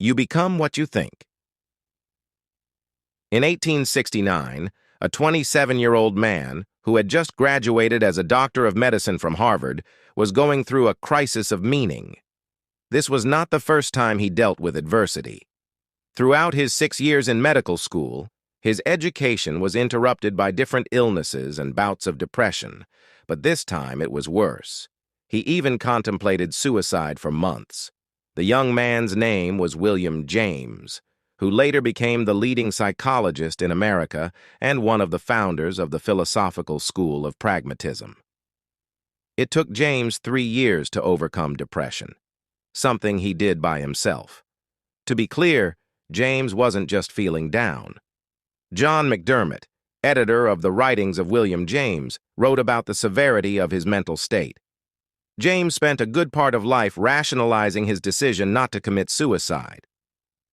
You become what you think. In 1869, a 27-year-old man who had just graduated as a doctor of medicine from Harvard was going through a crisis of meaning. This was not the first time he dealt with adversity. Throughout his 6 years in medical school, his education was interrupted by different illnesses and bouts of depression, but this time it was worse. He even contemplated suicide for months. The young man's name was William James, who later became the leading psychologist in America and one of the founders of the philosophical school of pragmatism. It took James 3 years to overcome depression, something he did by himself. To be clear, James wasn't just feeling down. John McDermott, editor of the writings of William James, wrote about the severity of his mental state. James spent a good part of life rationalizing his decision not to commit suicide.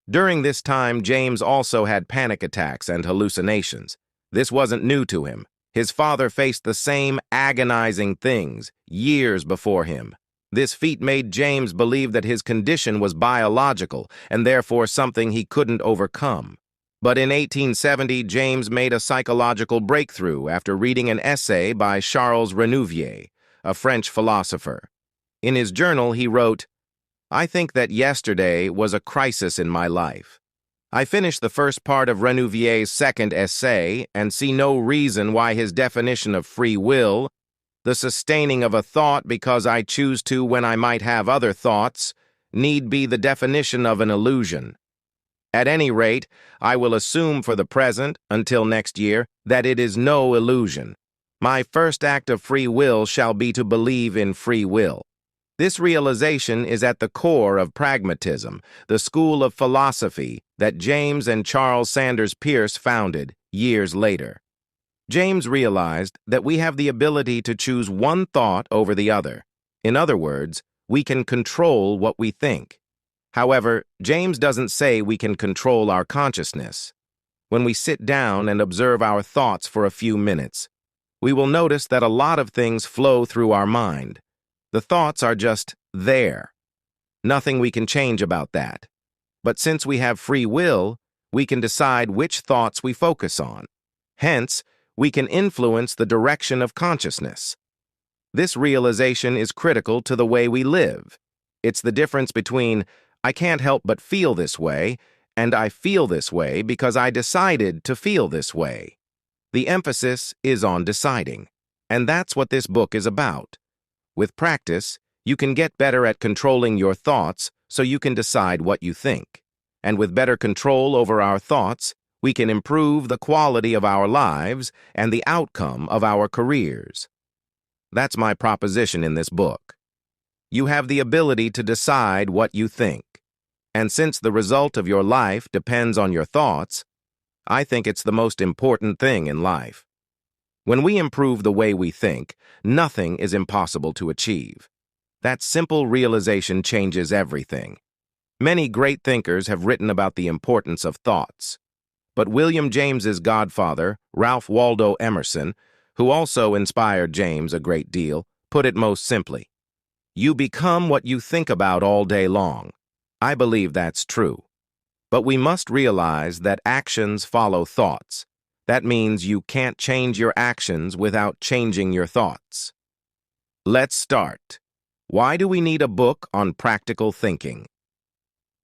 During this time, James also had panic attacks and hallucinations. This wasn't new to him. His father faced the same agonizing things years before him. This feat made James believe that his condition was biological and therefore something he couldn't overcome. But in 1870, James made a psychological breakthrough after reading an essay by Charles Renouvier, a French philosopher. In his journal, he wrote, "I think that yesterday was a crisis in my life. I finished the first part of Renouvier's second essay and see no reason why his definition of free will, the sustaining of a thought because I choose to when I might have other thoughts, need be the definition of an illusion. At any rate, I will assume for the present, until next year, that it is no illusion. My first act of free will shall be to believe in free will." This realization is at the core of pragmatism, the school of philosophy that James and Charles Sanders Peirce founded years later. James realized that we have the ability to choose one thought over the other. In other words, we can control what we think. However, James doesn't say we can control our consciousness. When we sit down and observe our thoughts for a few minutes, we will notice that a lot of things flow through our mind. The thoughts are just there. Nothing we can change about that. But since we have free will, we can decide which thoughts we focus on. Hence, we can influence the direction of consciousness. This realization is critical to the way we live. It's the difference between "I can't help but feel this way" and "I feel this way because I decided to feel this way." The emphasis is on deciding, and that's what this book is about. With practice, you can get better at controlling your thoughts so you can decide what you think. And with better control over our thoughts, we can improve the quality of our lives and the outcome of our careers. That's my proposition in this book. You have the ability to decide what you think. And since the result of your life depends on your thoughts, I think it's the most important thing in life. When we improve the way we think, nothing is impossible to achieve. That simple realization changes everything. Many great thinkers have written about the importance of thoughts. But William James's godfather, Ralph Waldo Emerson, who also inspired James a great deal, put it most simply: "You become what you think about all day long." I believe that's true. But we must realize that actions follow thoughts. That means you can't change your actions without changing your thoughts. Let's start. Why do we need a book on practical thinking?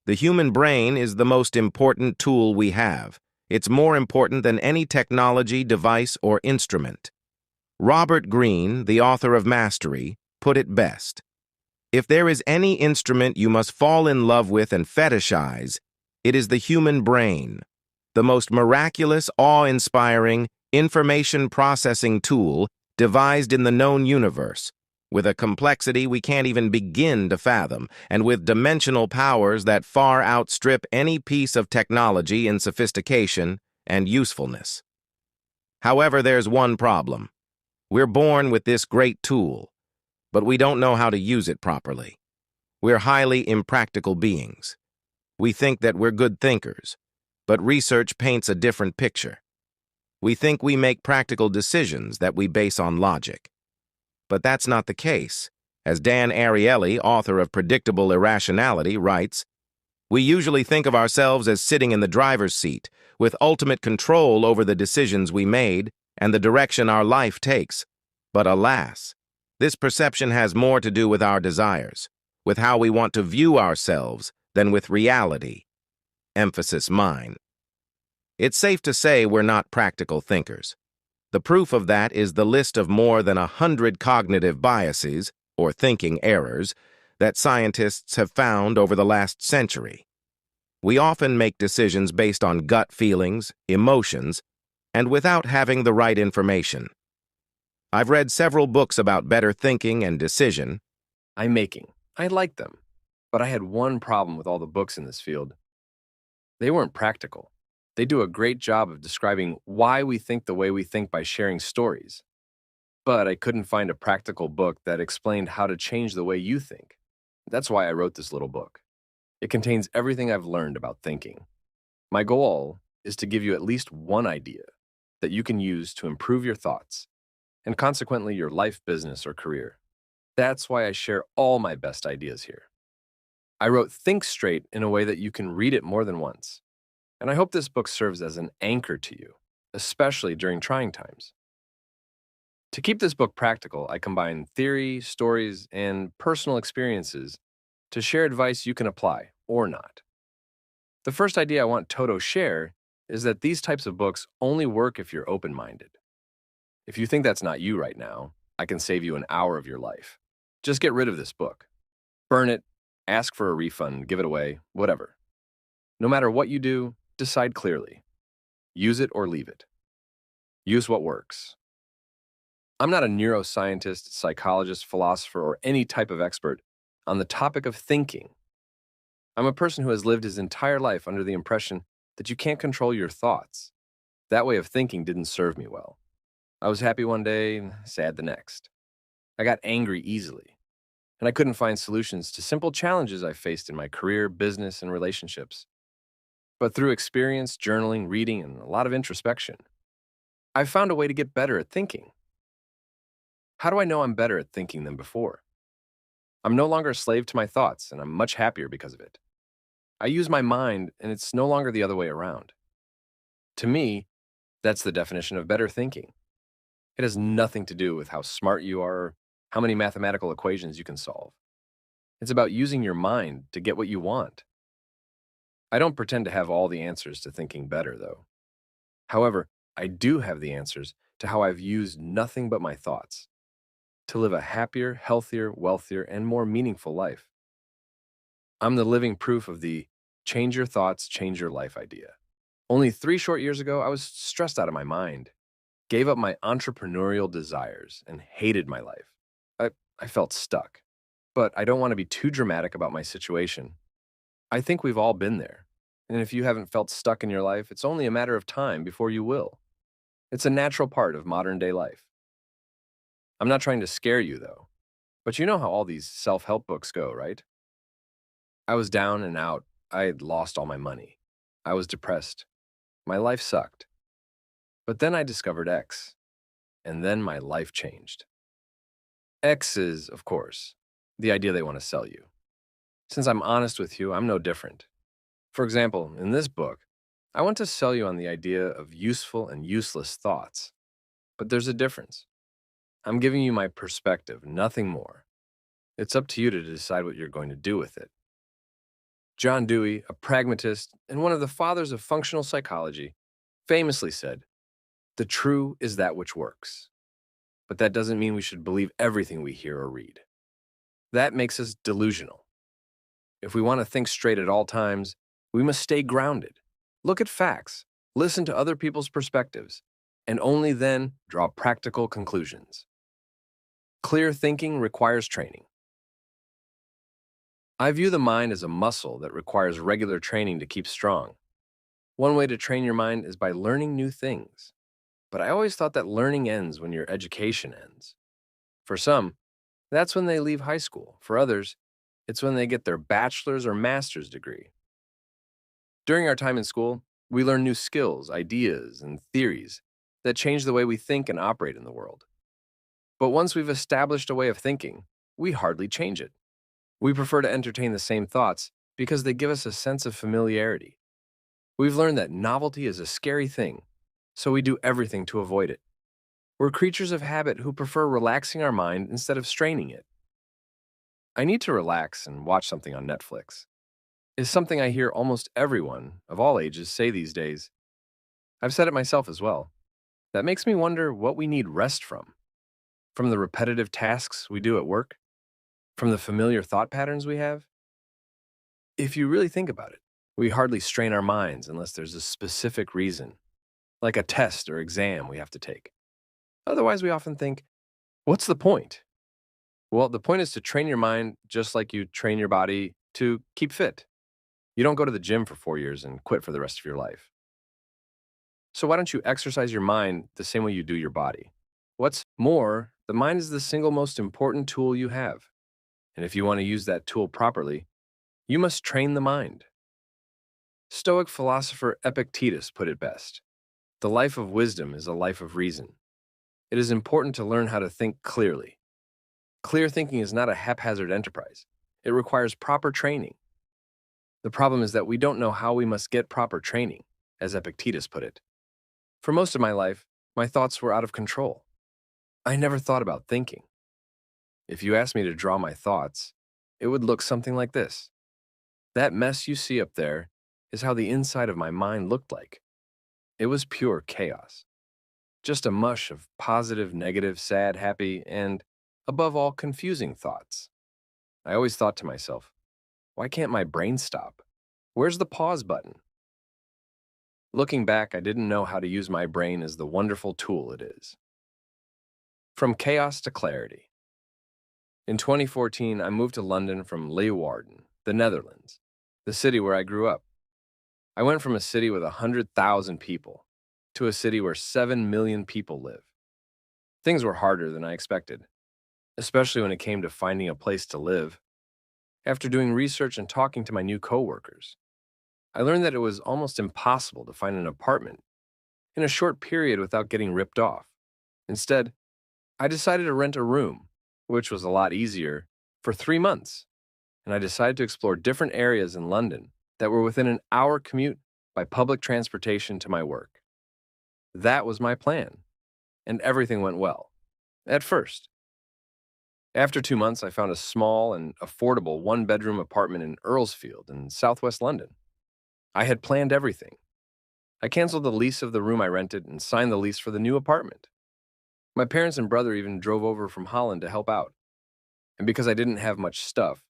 The human brain is the most important tool we have. It's more important than any technology, device, or instrument. Robert Greene, the author of Mastery, put it best: "If there is any instrument you must fall in love with and fetishize, it is the human brain, the most miraculous, awe-inspiring, information-processing tool devised in the known universe, with a complexity we can't even begin to fathom, and with dimensional powers that far outstrip any piece of technology in sophistication and usefulness. However, there's one problem. We're born with this great tool, but we don't know how to use it properly. We're highly impractical beings. We think that we're good thinkers, but research paints a different picture. We think we make practical decisions that we base on logic. But that's not the case. As Dan Ariely, author of Predictable Irrationality, writes, We usually think of ourselves as sitting in the driver's seat, with ultimate control over the decisions we made and the direction our life takes. But alas, this perception has more to do with our desires, with how we want to view ourselves, than with reality. Emphasis mine. It's safe to say we're not practical thinkers. The proof of that is the list of more than 100 cognitive biases, or thinking errors, that scientists have found over the last century. We often make decisions based on gut feelings, emotions, and without having the right information. I've read several books about better thinking and decision. I like them, but I had one problem with all the books in this field. They weren't practical. They do a great job of describing why we think the way we think by sharing stories. But I couldn't find a practical book that explained how to change the way you think. That's why I wrote this little book. It contains everything I've learned about thinking. My goal is to give you at least one idea that you can use to improve your thoughts and consequently your life, business, or career. That's why I share all my best ideas here. I wrote Think Straight in a way that you can read it more than once. And I hope this book serves as an anchor to you, especially during trying times. To keep this book practical, I combine theory, stories, and personal experiences to share advice you can apply or not. The first idea I want Toto share is that these types of books only work if you're open-minded. If you think that's not you right now, I can save you an hour of your life. Just get rid of this book. Burn it, ask for a refund, give it away, whatever. No matter what you do, decide clearly. Use it or leave it. Use what works. I'm not a neuroscientist, psychologist, philosopher, or any type of expert on the topic of thinking. I'm a person who has lived his entire life under the impression that you can't control your thoughts. That way of thinking didn't serve me well. I was happy one day, sad the next. I got angry easily, and I couldn't find solutions to simple challenges I faced in my career, business, and relationships. But through experience, journaling, reading, and a lot of introspection, I've found a way to get better at thinking. How do I know I'm better at thinking than before? I'm no longer a slave to my thoughts, and I'm much happier because of it. I use my mind, and it's no longer the other way around. To me, that's the definition of better thinking. It has nothing to do with how smart you are or how many mathematical equations you can solve. It's about using your mind to get what you want. I don't pretend to have all the answers to thinking better, though. However, I do have the answers to how I've used nothing but my thoughts to live a happier, healthier, wealthier, and more meaningful life. I'm the living proof of the change your thoughts, change your life idea. Only 3 short years ago, I was stressed out of my mind, gave up my entrepreneurial desires, and hated my life. I felt stuck. But I don't want to be too dramatic about my situation. I think we've all been there. And if you haven't felt stuck in your life, it's only a matter of time before you will. It's a natural part of modern day life. I'm not trying to scare you, though. But you know how all these self-help books go, right? I was down and out. I had lost all my money. I was depressed. My life sucked. But then I discovered X. And then my life changed. X is, of course, the idea they want to sell you. Since I'm honest with you, I'm no different. For example, in this book, I want to sell you on the idea of useful and useless thoughts. But there's a difference. I'm giving you my perspective, nothing more. It's up to you to decide what you're going to do with it. John Dewey, a pragmatist and one of the fathers of functional psychology, famously said, "The true is that which works." But that doesn't mean we should believe everything we hear or read. That makes us delusional. If we want to think straight at all times, we must stay grounded. Look at facts, listen to other people's perspectives, and only then draw practical conclusions. Clear thinking requires training. I view the mind as a muscle that requires regular training to keep strong. One way to train your mind is by learning new things. But I always thought that learning ends when your education ends. For some, that's when they leave high school. For others, it's when they get their bachelor's or master's degree. During our time in school, we learn new skills, ideas, and theories that change the way we think and operate in the world. But once we've established a way of thinking, we hardly change it. We prefer to entertain the same thoughts because they give us a sense of familiarity. We've learned that novelty is a scary thing, so we do everything to avoid it. We're creatures of habit who prefer relaxing our mind instead of straining it. I need to relax and watch something on Netflix is something I hear almost everyone of all ages say these days. I've said it myself as well. That makes me wonder what we need rest from. From the repetitive tasks we do at work? From the familiar thought patterns we have? If you really think about it, we hardly strain our minds unless there's a specific reason, like a test or exam we have to take. Otherwise, we often think, what's the point? Well, the point is to train your mind just like you train your body to keep fit. You don't go to the gym for 4 years and quit for the rest of your life. So why don't you exercise your mind the same way you do your body? What's more, the mind is the single most important tool you have. And if you want to use that tool properly, you must train the mind. Stoic philosopher Epictetus put it best. The life of wisdom is a life of reason. It is important to learn how to think clearly. Clear thinking is not a haphazard enterprise. It requires proper training. The problem is that we don't know how we must get proper training, as Epictetus put it. For most of my life, my thoughts were out of control. I never thought about thinking. If you asked me to draw my thoughts, it would look something like this. That mess you see up there is how the inside of my mind looked like. It was pure chaos. Just a mush of positive, negative, sad, happy, and, above all, confusing thoughts. I always thought to myself, why can't my brain stop? Where's the pause button? Looking back, I didn't know how to use my brain as the wonderful tool it is. From chaos to clarity. In 2014, I moved to London from Leeuwarden, the Netherlands, the city where I grew up. I went from a city with 100,000 people to a city where 7 million people live. Things were harder than I expected, especially when it came to finding a place to live. After doing research and talking to my new coworkers, I learned that it was almost impossible to find an apartment in a short period without getting ripped off. Instead, I decided to rent a room, which was a lot easier, for 3 months, and I decided to explore different areas in London that were within an hour commute by public transportation to my work. That was my plan, and everything went well. At first. After 2 months, I found a small and affordable one-bedroom apartment in Earlsfield in southwest London. I had planned everything. I canceled the lease of the room I rented and signed the lease for the new apartment. My parents and brother even drove over from Holland to help out. And because I didn't have much stuff,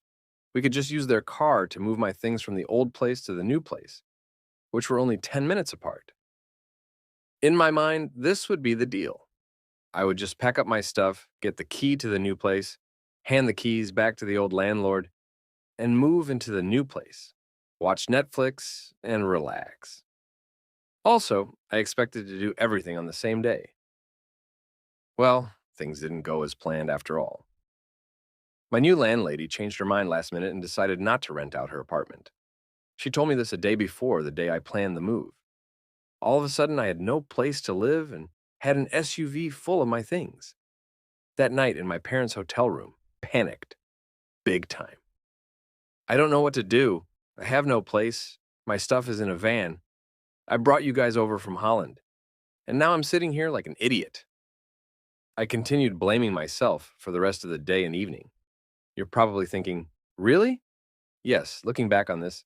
we could just use their car to move my things from the old place to the new place, which were only 10 minutes apart. In my mind, this would be the deal. I would just pack up my stuff, get the key to the new place, hand the keys back to the old landlord, and move into the new place, watch Netflix, and relax. Also, I expected to do everything on the same day. Well, things didn't go as planned after all. My new landlady changed her mind last minute and decided not to rent out her apartment. She told me this a day before the day I planned the move. All of a sudden, I had no place to live and had an SUV full of my things. That night in my parents' hotel room, panicked. Big time. I don't know what to do. I have no place. My stuff is in a van. I brought you guys over from Holland. And now I'm sitting here like an idiot. I continued blaming myself for the rest of the day and evening. You're probably thinking, really? Yes, looking back on this,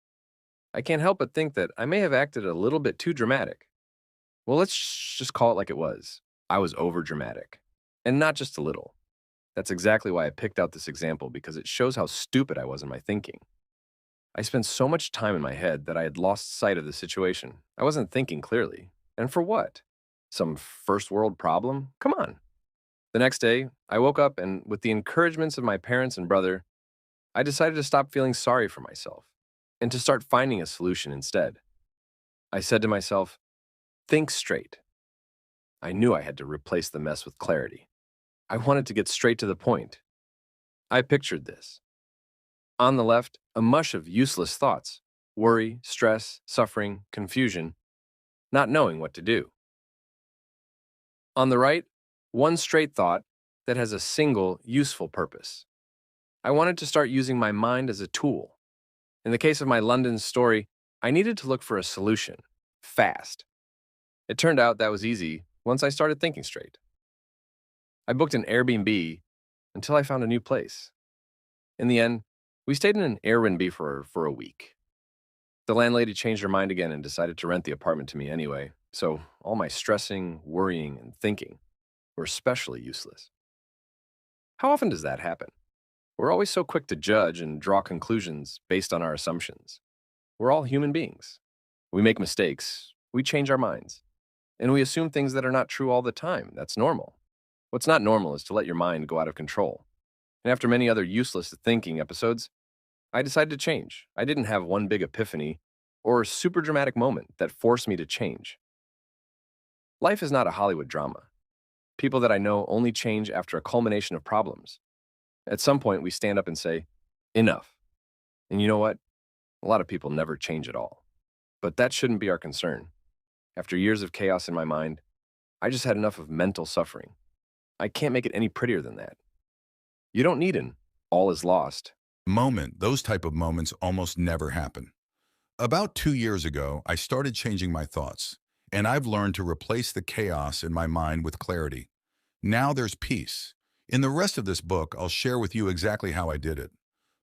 I can't help but think that I may have acted a little bit too dramatic. Well, let's just call it like it was. I was overdramatic. And not just a little. That's exactly why I picked out this example, because it shows how stupid I was in my thinking. I spent so much time in my head that I had lost sight of the situation. I wasn't thinking clearly. And for what? Some first world problem? Come on. The next day, I woke up and, with the encouragements of my parents and brother, I decided to stop feeling sorry for myself and to start finding a solution instead. I said to myself, think straight. I knew I had to replace the mess with clarity. I wanted to get straight to the point. I pictured this. On the left, a mush of useless thoughts, worry, stress, suffering, confusion, not knowing what to do. On the right, one straight thought that has a single, useful purpose. I wanted to start using my mind as a tool. In the case of my London story, I needed to look for a solution, fast. It turned out that was easy once I started thinking straight. I booked an Airbnb until I found a new place. In the end, we stayed in an Airbnb for a week. The landlady changed her mind again and decided to rent the apartment to me anyway, so all my stressing, worrying, and thinking were especially useless. How often does that happen? We're always so quick to judge and draw conclusions based on our assumptions. We're all human beings. We make mistakes, we change our minds, and we assume things that are not true all the time. That's normal. What's not normal is to let your mind go out of control. And after many other useless thinking episodes, I decided to change. I didn't have one big epiphany or super dramatic moment that forced me to change. Life is not a Hollywood drama. People that I know only change after a culmination of problems. At some point, we stand up and say, enough. And you know what? A lot of people never change at all. But that shouldn't be our concern. After years of chaos in my mind, I just had enough of mental suffering. I can't make it any prettier than that. You don't need an all is lost. Those type of moments almost never happen. About 2 years ago, I started changing my thoughts, and I've learned to replace the chaos in my mind with clarity. Now there's peace. In the rest of this book, I'll share with you exactly how I did it.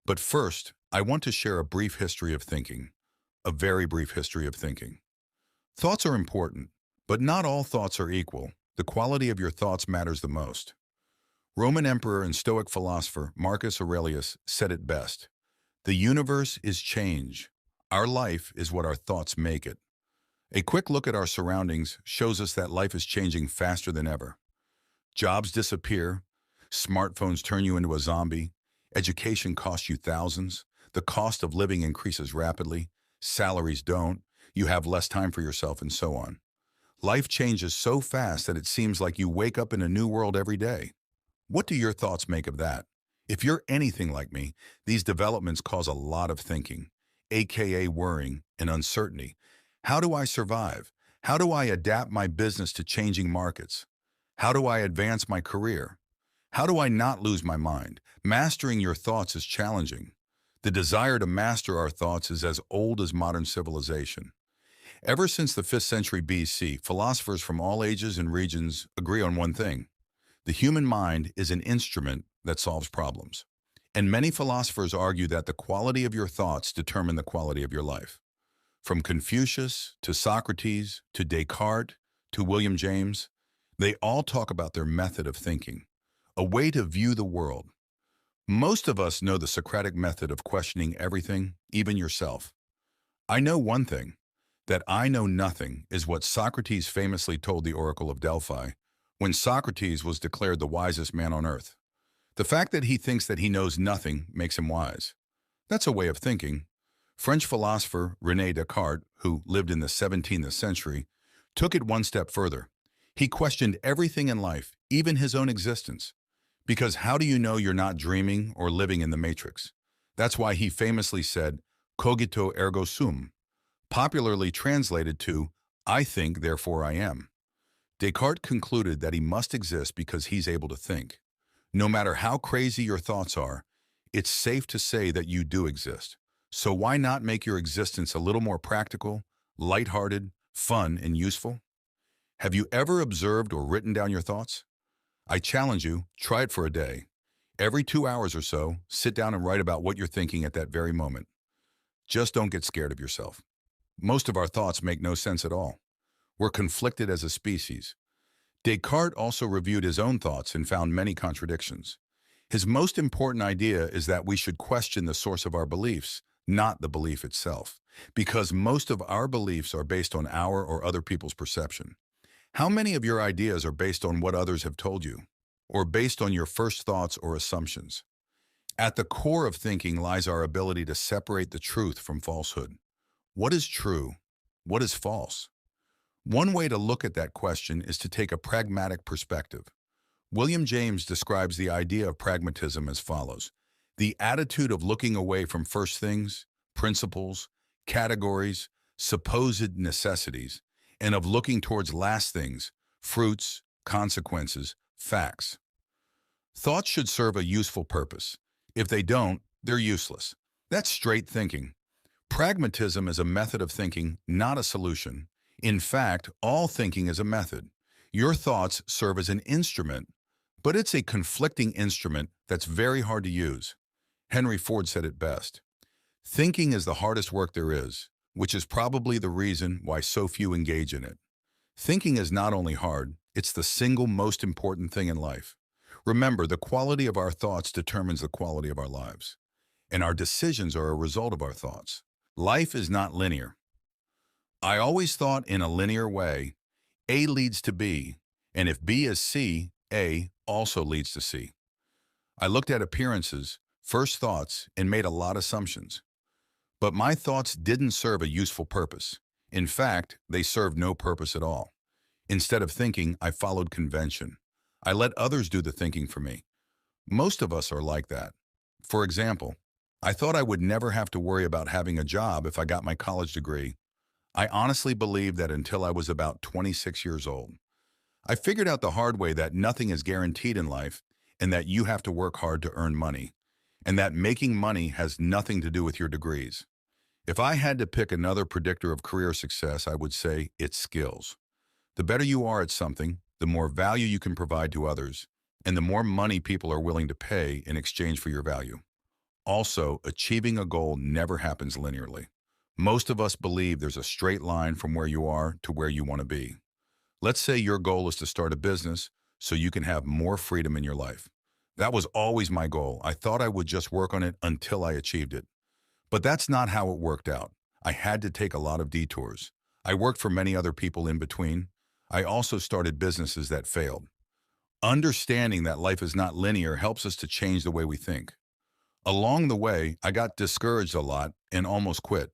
But first, I want to share a brief history of thinking. A very brief history of thinking. Thoughts are important, but not all thoughts are equal. The quality of your thoughts matters the most. Roman emperor and Stoic philosopher Marcus Aurelius said it best. The universe is change. Our life is what our thoughts make it. A quick look at our surroundings shows us that life is changing faster than ever. Jobs disappear, smartphones turn you into a zombie, education costs you thousands, the cost of living increases rapidly, salaries don't, you have less time for yourself, and so on. Life changes so fast that it seems like you wake up in a new world every day. What do your thoughts make of that? If you're anything like me, these developments cause a lot of thinking, aka worrying and uncertainty. How do I survive? How do I adapt my business to changing markets? How do I advance my career? How do I not lose my mind? Mastering your thoughts is challenging. The desire to master our thoughts is as old as modern civilization. Ever since the 5th century BC, philosophers from all ages and regions agree on one thing. The human mind is an instrument that solves problems. And many philosophers argue that the quality of your thoughts determine the quality of your life. From Confucius to Socrates to Descartes to William James, they all talk about their method of thinking, a way to view the world. Most of us know the Socratic method of questioning everything, even yourself. I know one thing, that I know nothing is what Socrates famously told the Oracle of Delphi when Socrates was declared the wisest man on earth. The fact that he thinks that he knows nothing makes him wise. That's a way of thinking. French philosopher René Descartes, who lived in the 17th century, took it one step further. He questioned everything in life, even his own existence. Because how do you know you're not dreaming or living in the matrix? That's why he famously said, cogito ergo sum, popularly translated to, I think, therefore I am. Descartes concluded that he must exist because he's able to think. No matter how crazy your thoughts are, it's safe to say that you do exist. So why not make your existence a little more practical, lighthearted, fun, and useful? Have you ever observed or written down your thoughts? I challenge you, try it for a day. Every 2 hours or so, sit down and write about what you're thinking at that very moment. Just don't get scared of yourself. Most of our thoughts make no sense at all. We're conflicted as a species. Descartes also reviewed his own thoughts and found many contradictions. His most important idea is that we should question the source of our beliefs, not the belief itself, because most of our beliefs are based on our or other people's perception. How many of your ideas are based on what others have told you, or based on your first thoughts or assumptions? At the core of thinking lies our ability to separate the truth from falsehood. What is true? What is false? One way to look at that question is to take a pragmatic perspective. William James describes the idea of pragmatism as follows: the attitude of looking away from first things, principles, categories, supposed necessities, and of looking towards last things, fruits, consequences, facts. Thoughts should serve a useful purpose. If they don't, they're useless. That's straight thinking. Pragmatism is a method of thinking, not a solution. In fact, all thinking is a method. Your thoughts serve as an instrument, but it's a conflicting instrument that's very hard to use. Henry Ford said it best. Thinking is the hardest work there is, which is probably the reason why so few engage in it. Thinking is not only hard, it's the single most important thing in life. Remember, the quality of our thoughts determines the quality of our lives, and our decisions are a result of our thoughts. Life is not linear. I always thought in a linear way, A leads to B, and if B is C, A also leads to C. I looked at appearances, first thoughts, and made a lot of assumptions. But my thoughts didn't serve a useful purpose. In fact, they served no purpose at all. Instead of thinking, I followed convention. I let others do the thinking for me. Most of us are like that. For example, I thought I would never have to worry about having a job if I got my college degree. I honestly believed that until I was about 26 years old. I figured out the hard way that nothing is guaranteed in life and that you have to work hard to earn money, and that making money has nothing to do with your degrees. If I had to pick another predictor of career success, I would say it's skills. The better you are at something, the more value you can provide to others, and the more money people are willing to pay in exchange for your value. Also, achieving a goal never happens linearly. Most of us believe there's a straight line from where you are to where you want to be. Let's say your goal is to start a business so you can have more freedom in your life. That was always my goal. I thought I would just work on it until I achieved it. But that's not how it worked out. I had to take a lot of detours. I worked for many other people in between. I also started businesses that failed. Understanding that life is not linear helps us to change the way we think. Along the way, I got discouraged a lot and almost quit.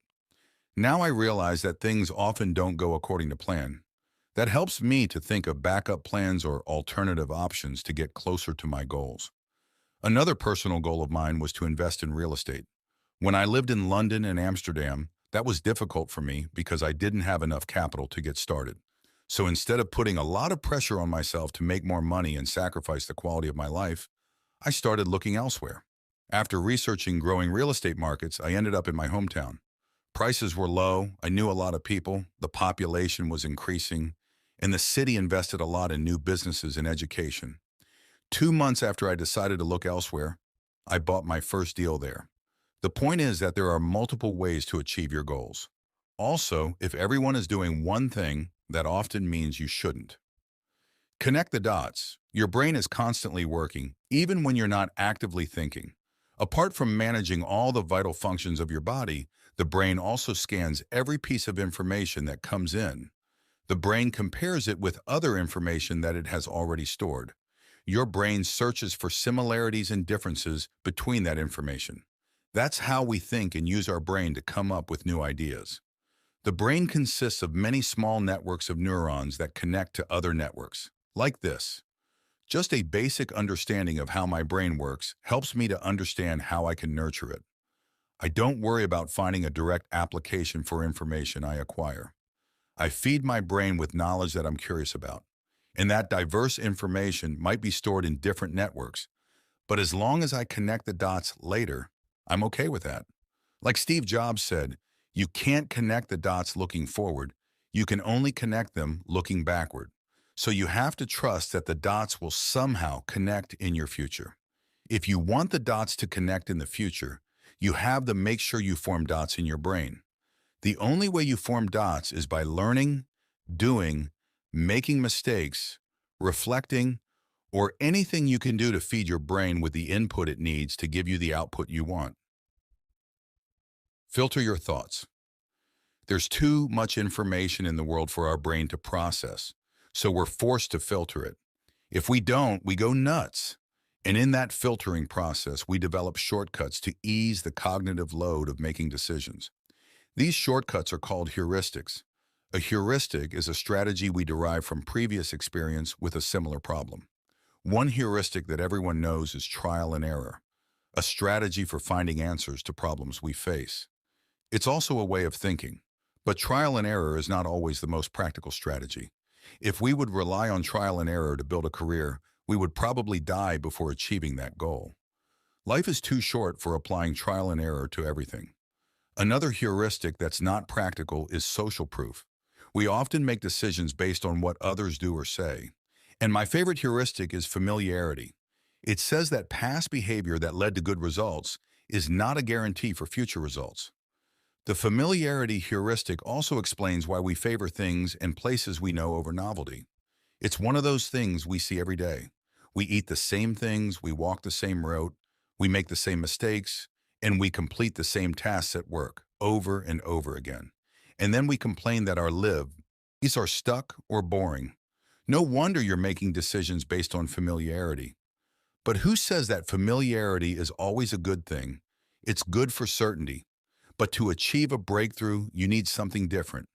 Now I realize that things often don't go according to plan. That helps me to think of backup plans or alternative options to get closer to my goals. Another personal goal of mine was to invest in real estate. When I lived in London and Amsterdam, that was difficult for me because I didn't have enough capital to get started. So instead of putting a lot of pressure on myself to make more money and sacrifice the quality of my life, I started looking elsewhere. After researching growing real estate markets, I ended up in my hometown. Prices were low, I knew a lot of people, the population was increasing, and the city invested a lot in new businesses and education. 2 months after I decided to look elsewhere, I bought my first deal there. The point is that there are multiple ways to achieve your goals. Also, if everyone is doing one thing, that often means you shouldn't. Connect the dots. Your brain is constantly working, even when you're not actively thinking. Apart from managing all the vital functions of your body, the brain also scans every piece of information that comes in. The brain compares it with other information that it has already stored. Your brain searches for similarities and differences between that information. That's how we think and use our brain to come up with new ideas. The brain consists of many small networks of neurons that connect to other networks, like this. Just a basic understanding of how my brain works helps me to understand how I can nurture it. I don't worry about finding a direct application for information I acquire. I feed my brain with knowledge that I'm curious about, and that diverse information might be stored in different networks, but as long as I connect the dots later, I'm okay with that. Like Steve Jobs said, you can't connect the dots looking forward, you can only connect them looking backward. So you have to trust that the dots will somehow connect in your future. If you want the dots to connect in the future, you have to make sure you form dots in your brain. The only way you form dots is by learning, doing, making mistakes, reflecting, or anything you can do to feed your brain with the input it needs to give you the output you want. Filter your thoughts. There's too much information in the world for our brain to process, so we're forced to filter it. If we don't, we go nuts. And in that filtering process, we develop shortcuts to ease the cognitive load of making decisions. These shortcuts are called heuristics. A heuristic is a strategy we derive from previous experience with a similar problem. One heuristic that everyone knows is trial and error, a strategy for finding answers to problems we face. It's also a way of thinking, but trial and error is not always the most practical strategy. If we would rely on trial and error to build a career, we would probably die before achieving that goal. Life is too short for applying trial and error to everything. Another heuristic that's not practical is social proof. We often make decisions based on what others do or say. And my favorite heuristic is familiarity. It says that past behavior that led to good results is not a guarantee for future results. The familiarity heuristic also explains why we favor things and places we know over novelty. It's one of those things we see every day. We eat the same things, we walk the same route, we make the same mistakes, and we complete the same tasks at work over and over again. And then we complain that our lives are stuck or boring. No wonder you're making decisions based on familiarity. But who says that familiarity is always a good thing? It's good for certainty. But to achieve a breakthrough, you need something different.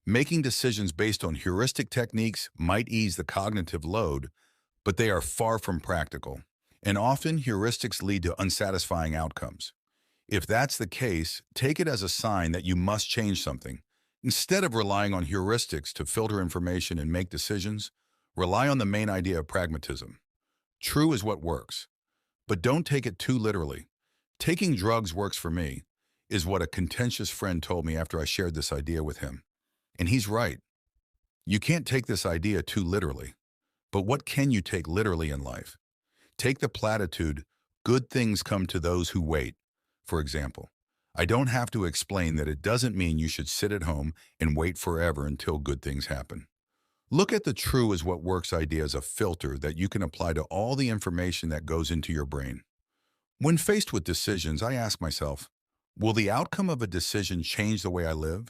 Making decisions based on heuristic techniques might ease the cognitive load, but they are far from practical. And often, heuristics lead to unsatisfying outcomes. If that's the case, take it as a sign that you must change something. Instead of relying on heuristics to filter information and make decisions, rely on the main idea of pragmatism. True is what works, but don't take it too literally. Taking drugs works for me, is what a contentious friend told me after I shared this idea with him. And he's right. You can't take this idea too literally. But what can you take literally in life? Take the platitude, good things come to those who wait. For example, I don't have to explain that it doesn't mean you should sit at home and wait forever until good things happen. Look at the true is what works idea as a filter that you can apply to all the information that goes into your brain. When faced with decisions, I ask myself, will the outcome of a decision change the way I live?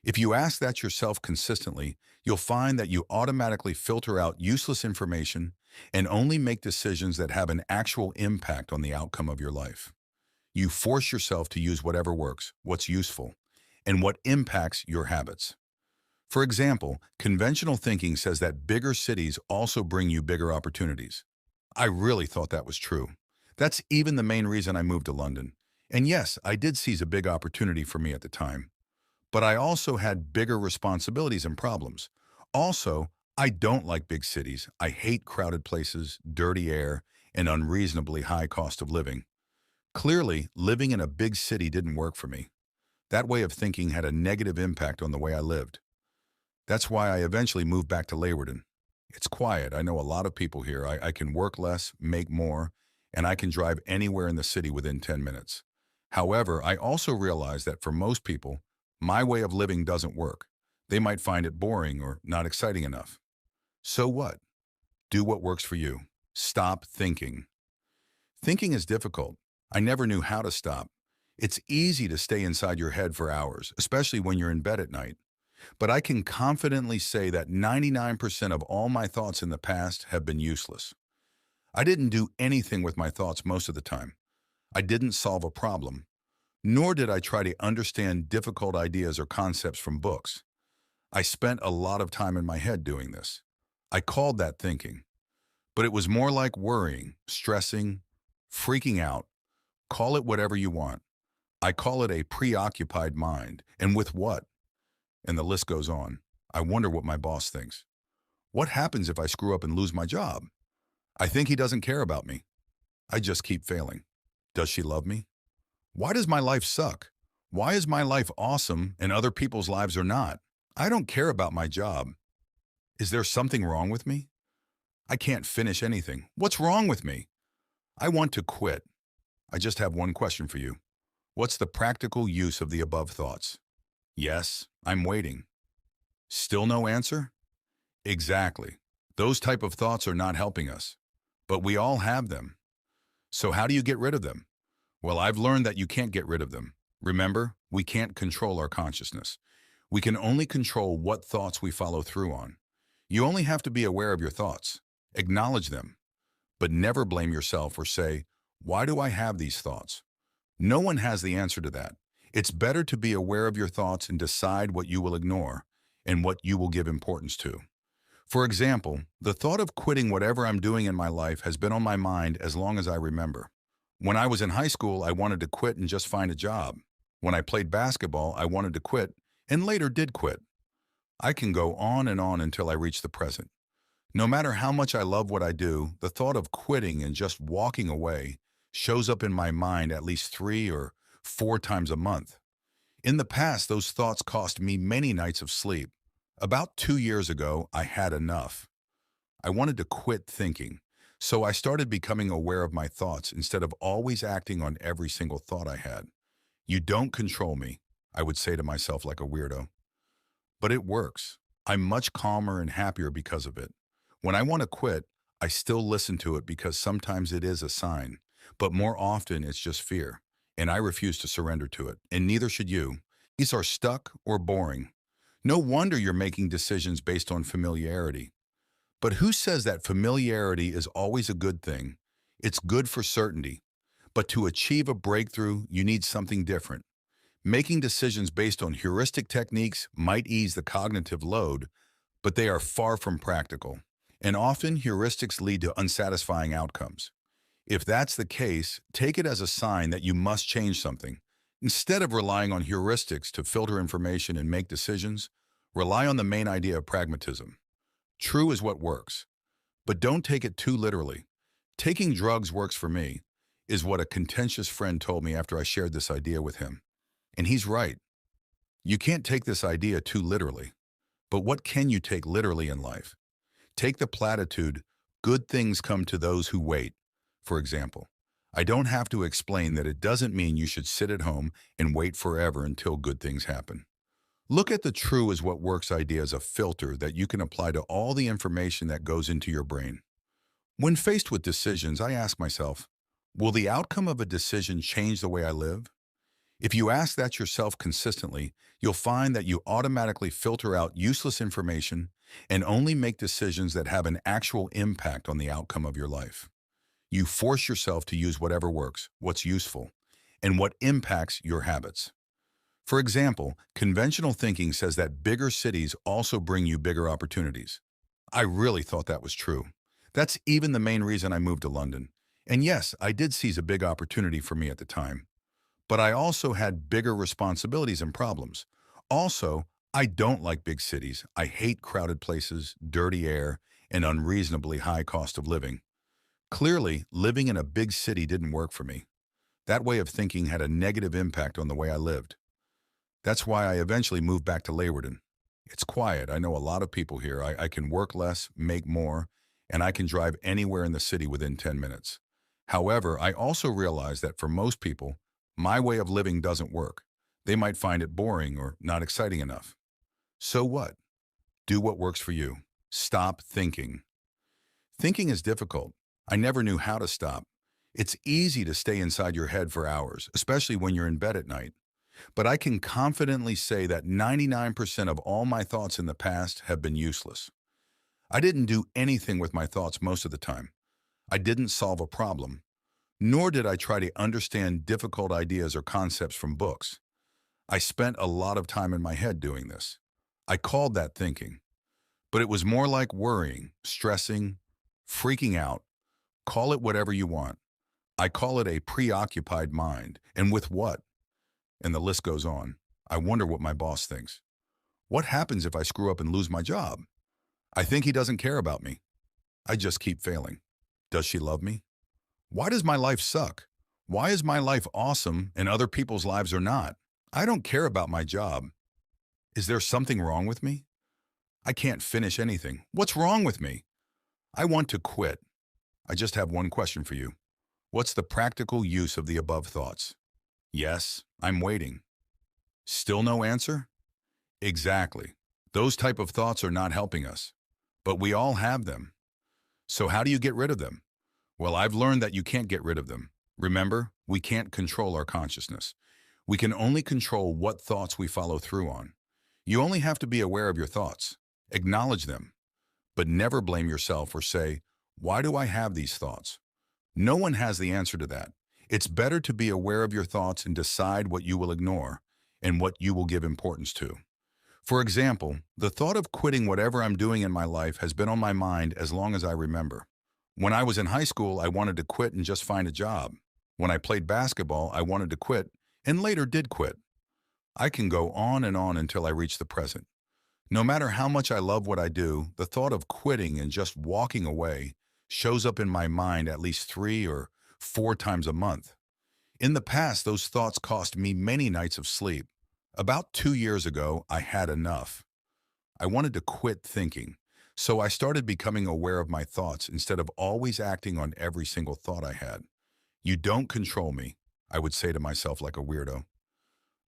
If you ask that yourself consistently, you'll find that you automatically filter out useless information and only make decisions that have an actual impact on the outcome of your life. You force yourself to use whatever works, what's useful, and what impacts your habits. For example, conventional thinking says that bigger cities also bring you bigger opportunities. I really thought that was true. That's even the main reason I moved to London. And yes, I did seize a big opportunity for me at the time. But I also had bigger responsibilities and problems. Also, I don't like big cities. I hate crowded places, dirty air, and unreasonably high cost of living. Clearly, living in a big city didn't work for me. That way of thinking had a negative impact on the way I lived. That's why I eventually moved back to Leeuwarden. It's quiet. I know a lot of people here. I can work less, make more, and I can drive anywhere in the city within 10 minutes. However, I also realize that for most people, my way of living doesn't work. They might find it boring or not exciting enough. So what? Do what works for you. Stop thinking. Thinking is difficult. I never knew how to stop. It's easy to stay inside your head for hours, especially when you're in bed at night. But I can confidently say that 99% of all my thoughts in the past have been useless. I didn't do anything with my thoughts most of the time. I didn't solve a problem, nor did I try to understand difficult ideas or concepts from books. I spent a lot of time in my head doing this. I called that thinking. But it was more like worrying, stressing, freaking out. Call it whatever you want. I call it a preoccupied mind. And with what? And the list goes on. I wonder what my boss thinks. What happens if I screw up and lose my job? I think he doesn't care about me. I just keep failing. Does she love me? Why does my life suck? Why is my life awesome and other people's lives are not? I don't care about my job. Is there something wrong with me? I can't finish anything. What's wrong with me? I want to quit. I just have one question for you. What's the practical use of the above thoughts? Yes, I'm waiting. Still no answer? Exactly. Those type of thoughts are not helping us. But we all have them. So how do you get rid of them? Well, I've learned that you can't get rid of them. Remember, we can't control our consciousness. We can only control what thoughts we follow through on. You only have to be aware of your thoughts. Acknowledge them. But never blame yourself or say, why do I have these thoughts? No one has the answer to that. It's better to be aware of your thoughts and decide what you will ignore and what you will give importance to. For example, the thought of quitting whatever I'm doing in my life has been on my mind as long as I remember. When I was in high school, I wanted to quit and just find a job. When I played basketball, I wanted to quit and later did quit. I can go on and on until I reach the present. No matter how much I love what I do, the thought of quitting and just walking away shows up in my mind at least 3 or 4 times a month. In the past, those thoughts cost me many nights of sleep. About 2 years ago, I had enough. I wanted to quit thinking. So I started becoming aware of my thoughts instead of always acting on every single thought I had. You don't control me, I would say to myself like a weirdo. But it works. I'm much calmer and happier because of it. When I want to quit, I still listen to it because sometimes it is a sign, but more often it's just fear, and I refuse to surrender to it, and neither should you. These are stuck or boring. No wonder you're making decisions based on familiarity. But who says that familiarity is always a good thing? It's good for certainty. But to achieve a breakthrough, you need something different. Making decisions based on heuristic techniques might ease the cognitive load, but they are far from practical. And often, heuristics lead to unsatisfying outcomes. If that's the case, take it as a sign that you must change something. Instead of relying on heuristics to filter information and make decisions, rely on the main idea of pragmatism. True is what works, but don't take it too literally. Taking drugs works for me, is what a contentious friend told me after I shared this idea with him. And he's right. You can't take this idea too literally. But what can you take literally in life? Take the platitude, good things come to those who wait, for example. I don't have to explain that it doesn't mean you should sit at home and wait forever until good things happen. Look at the true is what works idea as a filter that you can apply to all the information that goes into your brain. When faced with decisions, I ask myself, will the outcome of a decision change the way I live? If you ask that yourself consistently, you'll find that you automatically filter out useless information and only make decisions that have an actual impact on the outcome of your life. You force yourself to use whatever works, what's useful, and what impacts your habits. For example, conventional thinking says that bigger cities also bring you bigger opportunities. I really thought that was true. That's even the main reason I moved to London. And yes, I did seize a big opportunity for me at the time. But I also had bigger responsibilities and problems. Also, I don't like big cities. I hate crowded places, dirty air, and unreasonably high cost of living. Clearly, living in a big city didn't work for me. That way of thinking had a negative impact on the way I lived. That's why I eventually moved back to Leeuwarden. It's quiet. I know a lot of people here. I can work less, make more, and I can drive anywhere in the city within 10 minutes. However, I also realize that for most people, my way of living doesn't work. They might find it boring or not exciting enough. So what? Do what works for you. Stop thinking. Thinking is difficult. I never knew how to stop. It's easy to stay inside your head for hours, especially when you're in bed at night. But I can confidently say that 99% of all my thoughts in the past have been useless. I didn't do anything with my thoughts most of the time. I didn't solve a problem, nor did I try to understand difficult ideas or concepts from books. I spent a lot of time in my head doing this. I called that thinking, but it was more like worrying, stressing, freaking out. Call it whatever you want. I call it a preoccupied mind. And with what? And the list goes on. I wonder what my boss thinks. What happens if I screw up and lose my job? I think he doesn't care about me. I just keep failing. Does she love me? Why does my life suck? Why is my life awesome and other people's lives are not? I don't care about my job. Is there something wrong with me? I can't finish anything. What's wrong with me? I want to quit. I just have one question for you. What's the practical use of the above thoughts? Yes, I'm waiting. Still no answer? Exactly. Those type of thoughts are not helping us. But we all have them. So how do you get rid of them? Well, I've learned that you can't get rid of them. Remember, we can't control our consciousness. We can only control what thoughts we follow through on. You only have to be aware of your thoughts. Acknowledge them. But never blame yourself or say, why do I have these thoughts? No one has the answer to that. It's better to be aware of your thoughts and decide what you will ignore and what you will give importance to. For example, the thought of quitting whatever I'm doing in my life has been on my mind as long as I remember. When I was in high school, I wanted to quit and just find a job. When I played basketball, I wanted to quit and later did quit. I can go on and on until I reach the present. No matter how much I love what I do, the thought of quitting and just walking away shows up in my mind at least 3 or 4 times a month. In the past, those thoughts cost me many nights of sleep. About 2 years ago, I had enough. I wanted to quit thinking. So I started becoming aware of my thoughts instead of always acting on every single thought I had. You don't control me, I would say to myself like a weirdo.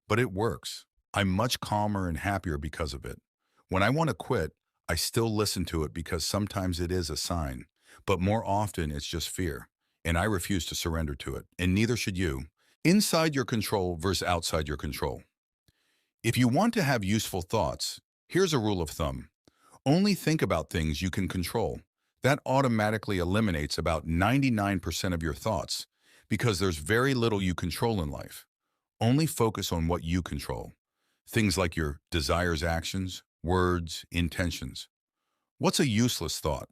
But it works. I'm much calmer and happier because of it. When I want to quit, I still listen to it because sometimes it is a sign, but more often it's just fear, and I refuse to surrender to it, and neither should you. Inside your control versus outside your control. If you want to have useful thoughts, here's a rule of thumb. Only think about things you can control. That automatically eliminates about 99% of your thoughts because there's very little you control in life. Only focus on what you control. Things like your desires, actions, words, intentions. What's a useless thought?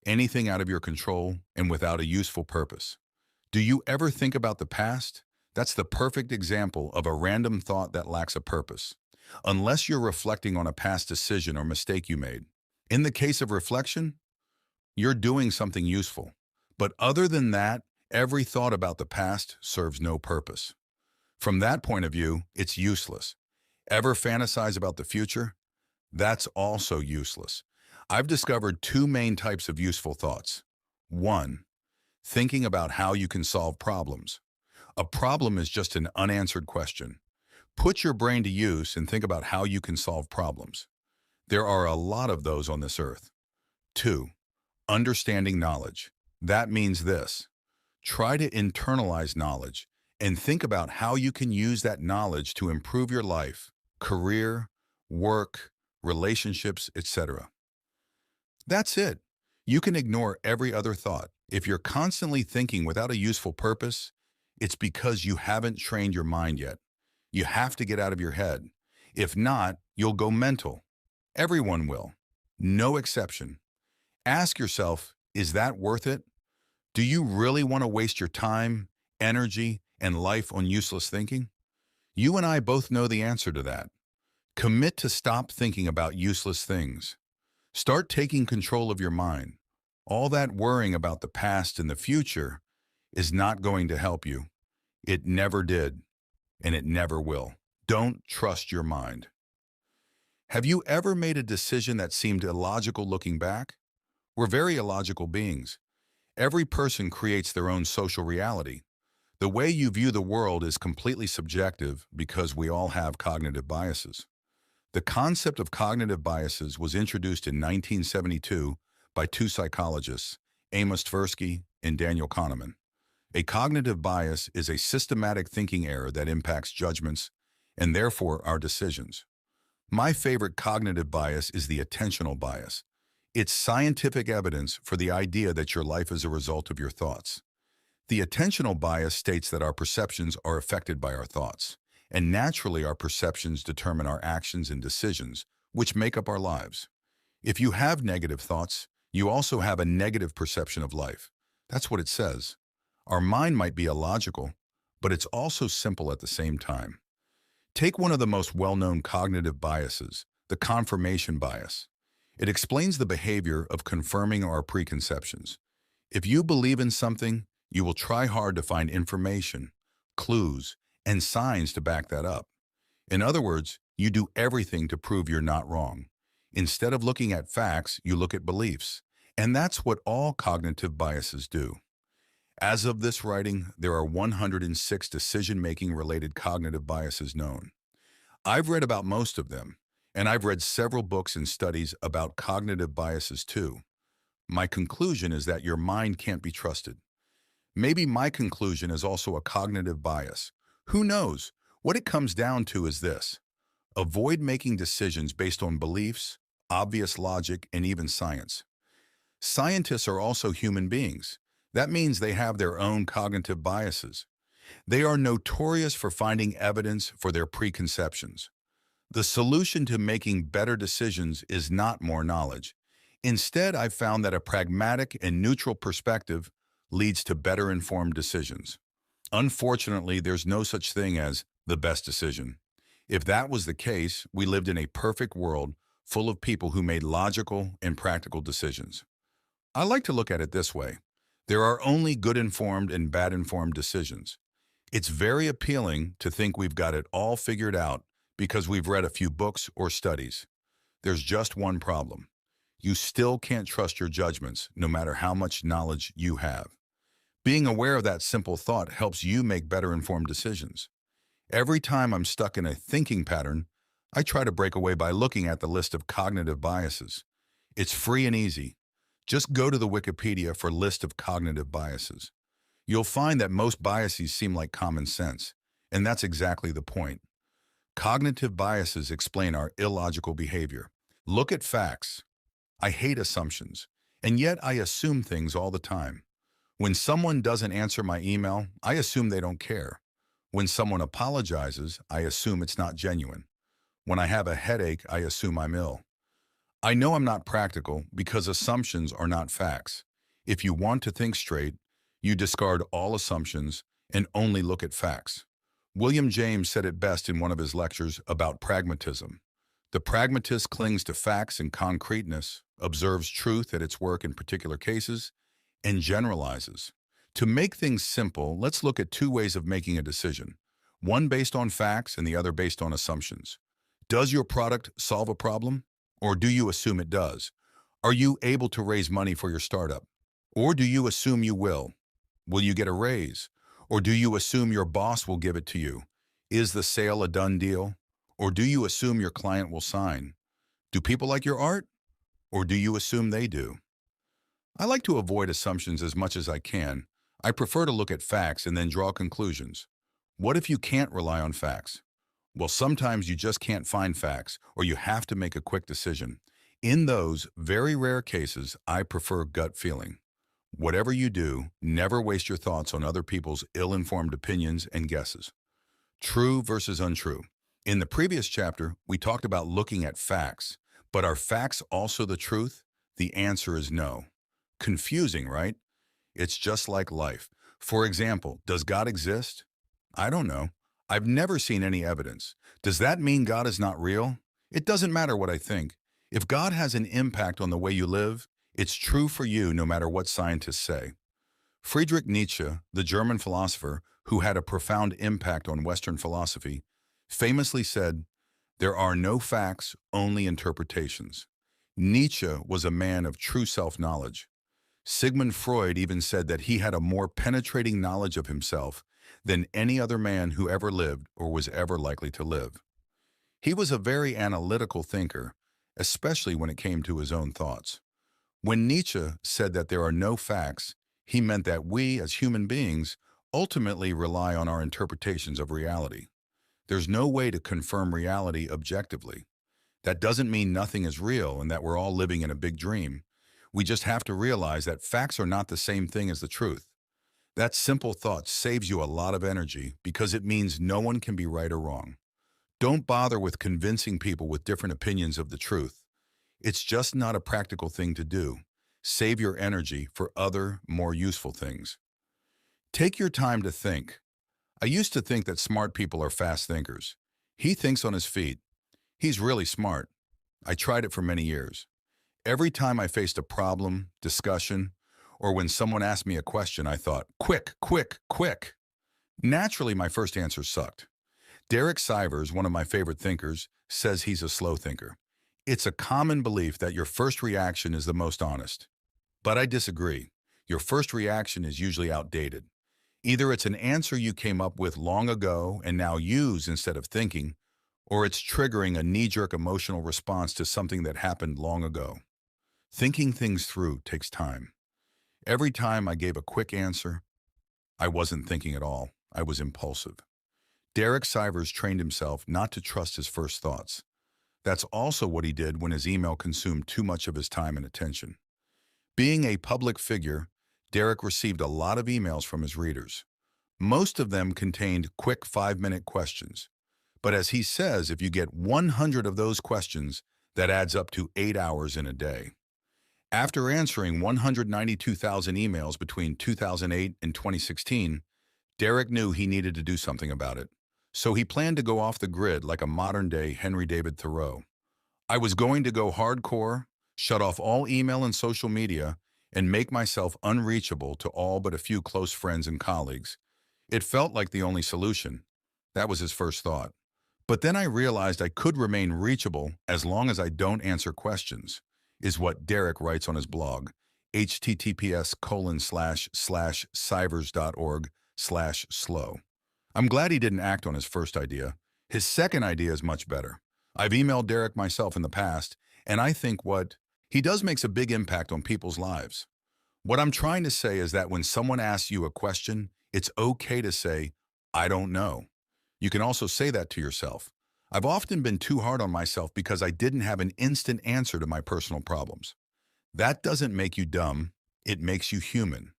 Anything out of your control and without a useful purpose. Do you ever think about the past? That's the perfect example of a random thought that lacks a purpose, unless you're reflecting on a past decision or mistake you made. In the case of reflection, you're doing something useful. But other than that, every thought about the past serves no purpose. From that point of view, it's useless. Ever fantasize about the future? That's also useless. I've discovered two main types of useful thoughts. One, thinking about how you can solve problems. A problem is just an unanswered question. Put your brain to use and think about how you can solve problems. There are a lot of those on this earth. Two, understanding knowledge. That means this. Try to internalize knowledge and think about how you can use that knowledge to improve your life, career, work, relationships, etc. That's it. You can ignore every other thought. If you're constantly thinking without a useful purpose, it's because you haven't trained your mind yet. You have to get out of your head. If not, you'll go mental. Everyone will. No exception. Ask yourself, is that worth it? Do you really want to waste your time, energy, and life on useless thinking? You and I both know the answer to that. Commit to stop thinking about useless things. Start taking control of your mind. All that worrying about the past and the future is not going to help you. It never did, and it never will. Don't trust your mind. Have you ever made a decision that seemed illogical looking back? We're very illogical beings. Every person creates their own social reality. The way you view the world is completely subjective because we all have cognitive biases. The concept of cognitive biases was introduced in 1972 by two psychologists, Amos Tversky and Daniel Kahneman. A cognitive bias is a systematic thinking error that impacts judgments and therefore our decisions. My favorite cognitive bias is the attentional bias. It's scientific evidence for the idea that your life is a result of your thoughts. The attentional bias states that our perceptions are affected by our thoughts, and naturally our perceptions determine our actions and decisions, which make up our lives. If you have negative thoughts, you also have a negative perception of life. That's what it says. Our mind might be illogical, but it's also simple at the same time. Take one of the most well-known cognitive biases, the confirmation bias. It explains the behavior of confirming our preconceptions. If you believe in something, you will try hard to find information, clues, and signs to back that up. In other words, you do everything to prove you're not wrong. Instead of looking at facts, you look at beliefs. And that's what all cognitive biases do. As of this writing, there are 106 decision-making related cognitive biases known. I've read about most of them, and I've read several books and studies about cognitive biases too. My conclusion is that your mind can't be trusted. Maybe my conclusion is also a cognitive bias. Who knows? What it comes down to is this. Avoid making decisions based on beliefs, obvious logic, and even science. Scientists are also human beings. That means they have their own cognitive biases. They are notorious for finding evidence for their preconceptions. The solution to making better decisions is not more knowledge. Instead, I've found that a pragmatic and neutral perspective leads to better informed decisions. Unfortunately, there's no such thing as the best decision. If that was the case, we lived in a perfect world full of people who made logical and practical decisions. I like to look at it this way. There are only good-informed and bad-informed decisions. It's very appealing to think we've got it all figured out because we've read a few books or studies. There's just one problem. You still can't trust your judgments, no matter how much knowledge you have. Being aware of that simple thought helps you make better informed decisions. Every time I'm stuck in a thinking pattern, I try to break away by looking at the list of cognitive biases. It's free and easy. Just go to the Wikipedia for list of cognitive biases. You'll find that most biases seem like common sense, and that's exactly the point. Cognitive biases explain our illogical behavior. Look at facts. I hate assumptions, and yet I assume things all the time. When someone doesn't answer my email, I assume they don't care. When someone apologizes, I assume it's not genuine. When I have a headache, I assume I'm ill. I know I'm not practical because assumptions are not facts. If you want to think straight, you discard all assumptions and only look at facts. William James said it best in one of his lectures about pragmatism. The pragmatist clings to facts and concreteness, observes truth at its work in particular cases, and generalizes. To make things simple, let's look at two ways of making a decision, one based on facts and the other based on assumptions. Does your product solve a problem? Or do you assume it does? Are you able to raise money for your startup? Or do you assume you will? Will you get a raise? Or do you assume your boss will give it to you? Is the sale a done deal? Or do you assume your client will sign? Do people like your art? Or do you assume they do? I like to avoid assumptions as much as I can. I prefer to look at facts and then draw conclusions. What if you can't rely on facts? Well, sometimes you just can't find facts, or you have to make a quick decision. In those very rare cases, I prefer gut feeling. Whatever you do, never waste your thoughts on other people's ill-informed opinions and guesses. True versus untrue. In the previous chapter, we talked about looking at facts, but are facts also the truth? The answer is no. Confusing, right? It's just like life. For example, does God exist? I don't know. I've never seen any evidence. Does that mean God is not real? It doesn't matter what I think. If God has an impact on the way you live, it's true for you no matter what scientists say. Friedrich Nietzsche, the German philosopher who had a profound impact on Western philosophy, famously said, "There are no facts, only interpretations." Nietzsche was a man of true self-knowledge. Sigmund Freud even said that he had a more penetrating knowledge of himself than any other man who ever lived or was ever likely to live. He was a very analytical thinker, especially when it came to his own thoughts. When Nietzsche said that there are no facts, he meant that we, as human beings, ultimately rely on our interpretations of reality. There's no way to confirm reality objectively. That doesn't mean nothing is real and that we're all living in a big dream. We just have to realize that facts are not the same thing as the truth. That simple thought saves you a lot of energy because it means no one can be right or wrong. Don't bother with convincing people with different opinions of the truth. It's just not a practical thing to do. Save your energy for other, more useful things. Take your time to think. I used to think that smart people are fast thinkers. He thinks on his feet. He's really smart. I tried it for many years. Every time I faced a problem, discussion, or when someone asked me a question, I thought, quick, quick, quick. Naturally, my first answer sucked. Derek Sivers, one of my favorite thinkers, says he's a slow thinker. It's a common belief that your first reaction is the most honest. But I disagree. Your first reaction is usually outdated. Either it's an answer you came up with long ago and now use instead of thinking, or it's triggering a knee-jerk emotional response to something that happened long ago. Thinking things through takes time. Every time I gave a quick answer, I wasn't thinking at all. I was impulsive. Derek Sivers trained himself not to trust his first thoughts. That's also what he did when his email consumed too much of his time and attention. Being a public figure, Derek received a lot of emails from his readers. Most of them contained quick 5-minute questions. But as he says, if you get 100 of those questions, that adds up to 8 hours in a day. After answering 192,000 emails between 2008 and 2016, Derek knew he needed to do something about it. So he planned to go off the grid like a modern-day Henry David Thoreau. I was going to go hardcore, shut off all email and social media, and make myself unreachable to all but a few close friends and colleagues. It felt like the only solution. That was his first thought. But then I realized I could remain reachable as long as I don't answer questions, is what Derek writes on his blog, https://civers.org/slow. I'm glad he didn't act on his first idea. His second idea is much better. I've emailed Derek myself in the past, and I think what he does makes a big impact on people's lives. What I'm trying to say is that when someone asks you a question, it's okay to say, I don't know. You can also say that to yourself. I've often been too hard on myself because I didn't have an instant answer to my personal problems. That doesn't make you dumb, it makes you human.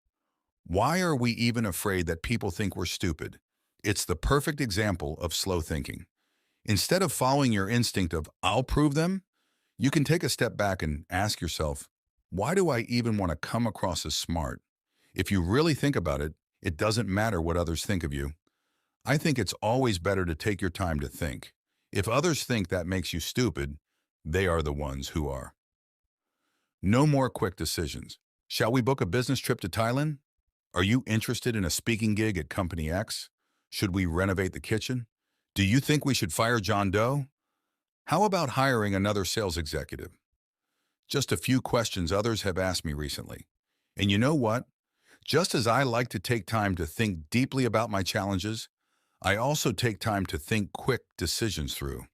Why are we even afraid that people think we're stupid? It's the perfect example of slow thinking. Instead of following your instinct of, I'll prove them, you can take a step back and ask yourself, why do I even want to come across as smart? If you really think about it, it doesn't matter what others think of you. I think it's always better to take your time to think. If others think that makes you stupid, they are the ones who are. No more quick decisions. Shall we book a business trip to Thailand? Are you interested in a speaking gig at Company X? Should we renovate the kitchen? Do you think we should fire John Doe? How about hiring another sales executive? Just a few questions others have asked me recently. And you know what? Just as I like to take time to think deeply about my challenges, I also take time to think quick decisions through.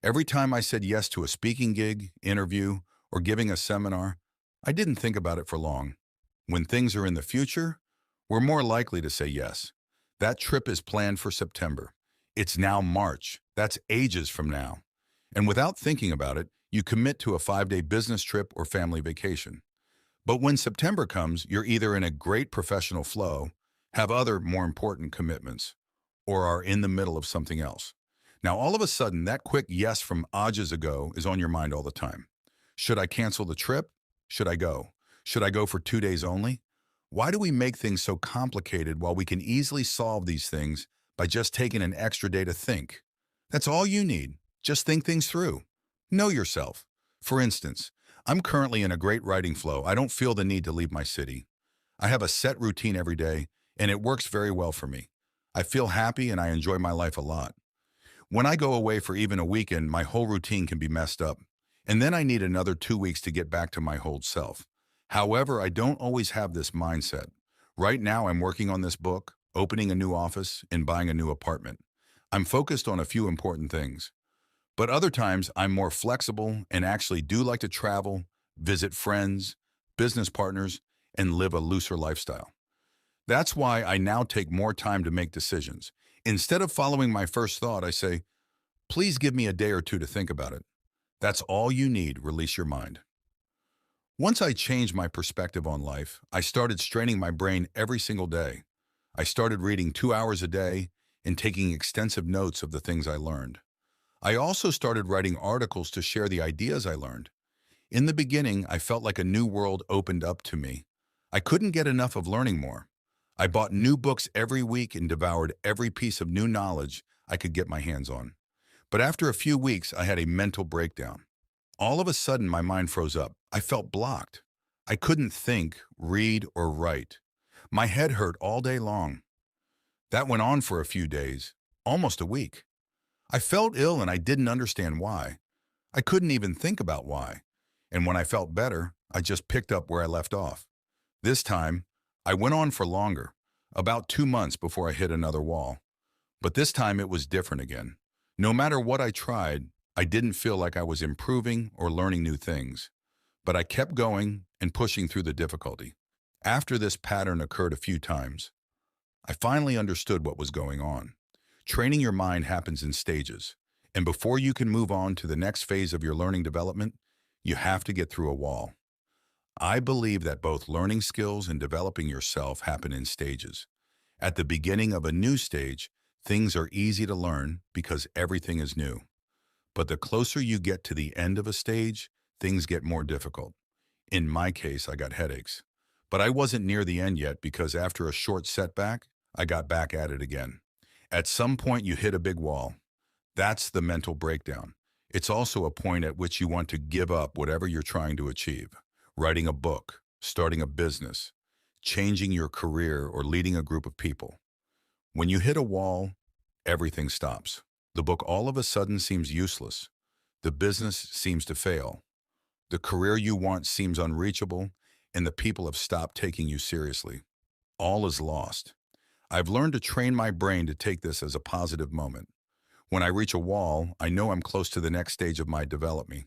Every time I said yes to a speaking gig, interview, or giving a seminar, I didn't think about it for long. When things are in the future, we're more likely to say yes. That trip is planned for September. It's now March. That's ages from now. And without thinking about it, you commit to a 5-day business trip or family vacation. But when September comes, you're either in a great professional flow, have other more important commitments, or are in the middle of something else. Now, all of a sudden, that quick yes from ages ago is on your mind all the time. Should I cancel the trip? Should I go? Should I go for 2 days only? Why do we make things so complicated while we can easily solve these things by just taking an extra day to think? That's all you need. Just think things through. Know yourself. For instance, I'm currently in a great writing flow. I don't feel the need to leave my city. I have a set routine every day, and it works very well for me. I feel happy and I enjoy my life a lot. When I go away for even a weekend, my whole routine can be messed up. And then I need another 2 weeks to get back to my old self. However, I don't always have this mindset. Right now, I'm working on this book, opening a new office, and buying a new apartment. I'm focused on a few important things. But other times, I'm more flexible and actually do like to travel, visit friends, business partners, and live a looser lifestyle. That's why I now take more time to make decisions. Instead of following my first thought, I say, please give me a day or two to think about it. That's all you need. Release your mind. Once I changed my perspective on life, I started straining my brain every single day. I started reading 2 hours a day and taking extensive notes of the things I learned. I also started writing articles to share the ideas I learned. In the beginning, I felt like a new world opened up to me. I couldn't get enough of learning more. I bought new books every week and devoured every piece of new knowledge I could get my hands on. But after a few weeks, I had a mental breakdown. All of a sudden, my mind froze up. I felt blocked. I couldn't think, read, or write. My head hurt all day long. That went on for a few days, almost a week. I felt ill and I didn't understand why. I couldn't even think about why. And when I felt better, I just picked up where I left off. This time, I went on for longer, about 2 months before I hit another wall. But this time it was different again. No matter what I tried, I didn't feel like I was improving or learning new things. But I kept going and pushing through the difficulty. After this pattern occurred a few times, I finally understood what was going on. Training your mind happens in stages, and before you can move on to the next phase of your learning development, you have to get through a wall. I believe that both learning skills and developing yourself happen in stages. At the beginning of a new stage, things are easy to learn because everything is new. But the closer you get to the end of a stage, things get more difficult. In my case, I got headaches. But I wasn't near the end yet because after a short setback, I got back at it again. At some point, you hit a big wall. That's the mental breakdown. It's also a point at which you want to give up whatever you're trying to achieve. Writing a book, starting a business, changing your career, or leading a group of people. When you hit a wall, everything stops. The book all of a sudden seems useless. The business seems to fail. The career you want seems unreachable, and the people have stopped taking you seriously. All is lost. I've learned to train my brain to take this as a positive moment. When I reach a wall, I know I'm close to the next stage of my development.